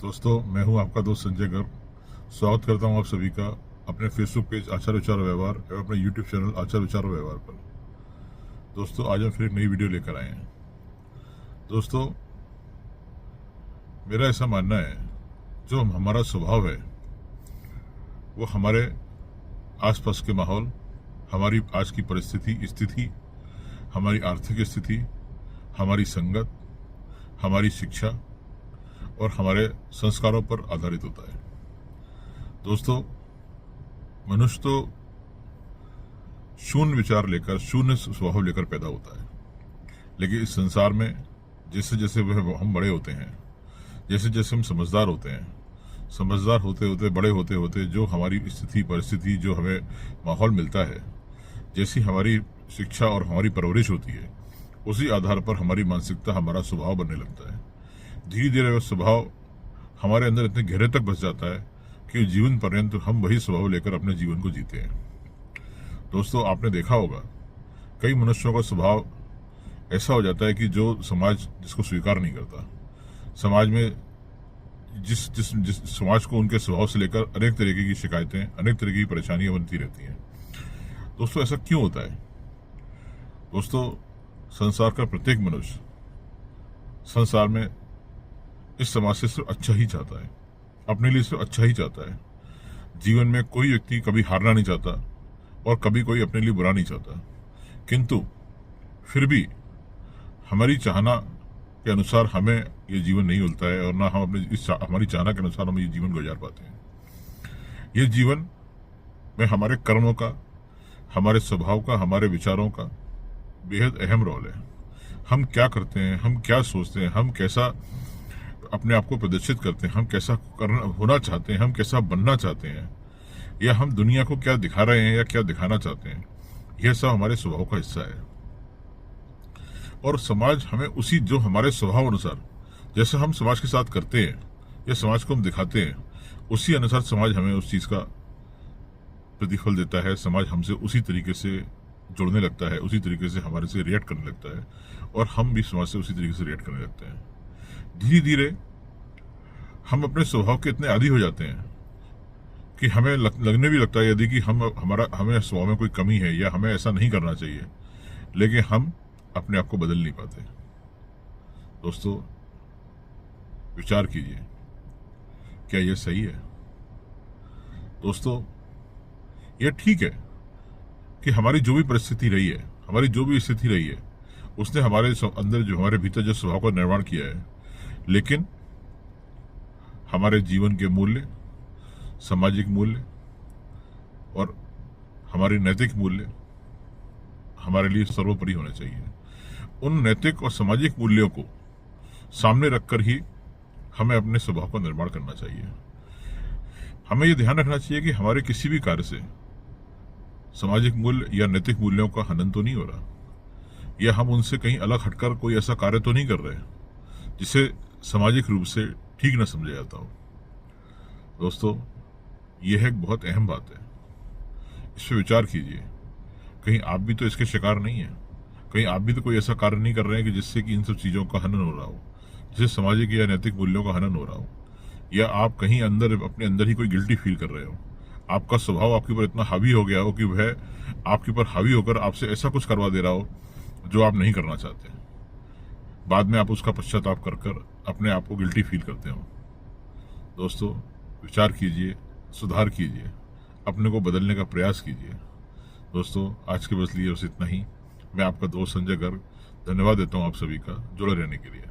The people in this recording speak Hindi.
दोस्तों, मैं हूं आपका दोस्त संजय गर्ग। स्वागत करता हूं आप सभी का अपने फेसबुक पेज आचार विचार व्यवहार एवं अपने यूट्यूब चैनल आचार विचार व्यवहार पर। दोस्तों, आज हम फिर एक नई वीडियो लेकर आए हैं। दोस्तों, मेरा ऐसा मानना है, जो हमारा स्वभाव है वो हमारे आसपास के माहौल, हमारी आज की स्थिति, हमारी आर्थिक स्थिति, हमारी संगत, हमारी शिक्षा और हमारे संस्कारों पर आधारित होता है। दोस्तों, मनुष्य तो शून्य विचार लेकर, शून्य स्वभाव लेकर पैदा होता है, लेकिन इस संसार में जैसे जैसे हम बड़े होते हैं, जैसे जैसे हम समझदार होते हैं, समझदार होते होते, बड़े होते होते, जो हमारी परिस्थिति, जो हमें माहौल मिलता है, जैसी हमारी शिक्षा और हमारी परवरिश होती है, उसी आधार पर हमारी मानसिकता, हमारा स्वभाव बनने लगता है। धीरे धीरे वह स्वभाव हमारे अंदर इतने गहरे तक बस जाता है कि जीवन पर्यंत हम वही स्वभाव लेकर अपने जीवन को जीते हैं। दोस्तों, आपने देखा होगा, कई मनुष्यों का स्वभाव ऐसा हो जाता है कि जो समाज जिसको स्वीकार नहीं करता, समाज में जिस समाज को उनके स्वभाव से लेकर अनेक तरीके की शिकायतें, अनेक तरीके की परेशानियां बनती रहती हैं। दोस्तों, ऐसा क्यों होता है? दोस्तों, संसार का प्रत्येक मनुष्य संसार में इस समाज से सिर्फ अच्छा ही चाहता है, अपने लिए सिर्फ अच्छा ही चाहता है। जीवन में कोई व्यक्ति कभी हारना नहीं चाहता और कभी कोई अपने लिए बुरा नहीं चाहता, किंतु फिर भी हमारी चाहना के अनुसार हमें ये जीवन नहीं मिलता है और ना हम हमारी चाहना के अनुसार हम ये जीवन गुजार पाते हैं। ये जीवन में हमारे कर्मों का, हमारे स्वभाव का, हमारे विचारों का बेहद अहम रोल है। हम क्या करते हैं, हम क्या सोचते हैं, हम कैसा अपने आप को प्रदर्शित करते हैं, हम कैसा होना चाहते हैं, हम कैसा बनना चाहते हैं, या हम दुनिया को क्या दिखा रहे हैं या क्या दिखाना चाहते हैं, यह सब हमारे स्वभाव का हिस्सा है। और समाज हमें उसी, जो हमारे स्वभाव अनुसार जैसे हम समाज के साथ करते हैं या समाज को हम दिखाते हैं, उसी अनुसार समाज हमें उस चीज का प्रतिफल देता है। समाज हमसे उसी तरीके से जुड़ने लगता है, उसी तरीके से हमारे से रिएक्ट करने लगता है और हम भी समाज से उसी तरीके से रिएक्ट करने लगते हैं। धीरे धीरे हम अपने स्वभाव के इतने आदी हो जाते हैं कि हमें लगने भी लगता है यदि कि हमें स्वभाव में कोई कमी है या हमें ऐसा नहीं करना चाहिए, लेकिन हम अपने आप को बदल नहीं पाते। दोस्तों, विचार कीजिए, क्या यह सही है? दोस्तों, यह ठीक है कि हमारी जो भी परिस्थिति रही है, हमारी जो भी स्थिति रही है, उसने हमारे अंदर, जो हमारे भीतर जो स्वभाव का निर्माण किया है, लेकिन हमारे जीवन के मूल्य, सामाजिक मूल्य और हमारे नैतिक मूल्य हमारे लिए सर्वोपरि होने चाहिए। उन नैतिक और सामाजिक मूल्यों को सामने रखकर ही हमें अपने स्वभाव का निर्माण करना चाहिए। हमें यह ध्यान रखना चाहिए कि हमारे किसी भी कार्य से सामाजिक मूल्य या नैतिक मूल्यों का हनन तो नहीं हो रहा, या हम उनसे कहीं अलग हटकर कोई ऐसा कार्य तो नहीं कर रहे जिसे सामाजिक रूप से ठीक न समझा जाता हो। दोस्तों, यह एक बहुत अहम बात है, इस पर विचार कीजिए। कहीं आप भी तो इसके शिकार नहीं है, कहीं आप भी तो कोई ऐसा कार्य नहीं कर रहे हैं कि जिससे कि इन सब चीजों का हनन हो रहा हो, जिससे सामाजिक या नैतिक मूल्यों का हनन हो रहा हो, या आप कहीं अपने अंदर ही कोई गिल्टी फील कर रहे हो। आपका स्वभाव आपके ऊपर इतना हावी हो गया हो कि वह आपके ऊपर हावी होकर आपसे ऐसा कुछ करवा दे रहा हो जो आप नहीं करना चाहते। बाद में आप उसका पश्चाताप कर अपने आप को गिल्टी फील करते हो। दोस्तों, विचार कीजिए, सुधार कीजिए, अपने को बदलने का प्रयास कीजिए। दोस्तों, आज के बस लिए बस इतना ही। मैं आपका दोस्त संजय गर्ग धन्यवाद देता हूं आप सभी का जुड़े रहने के लिए।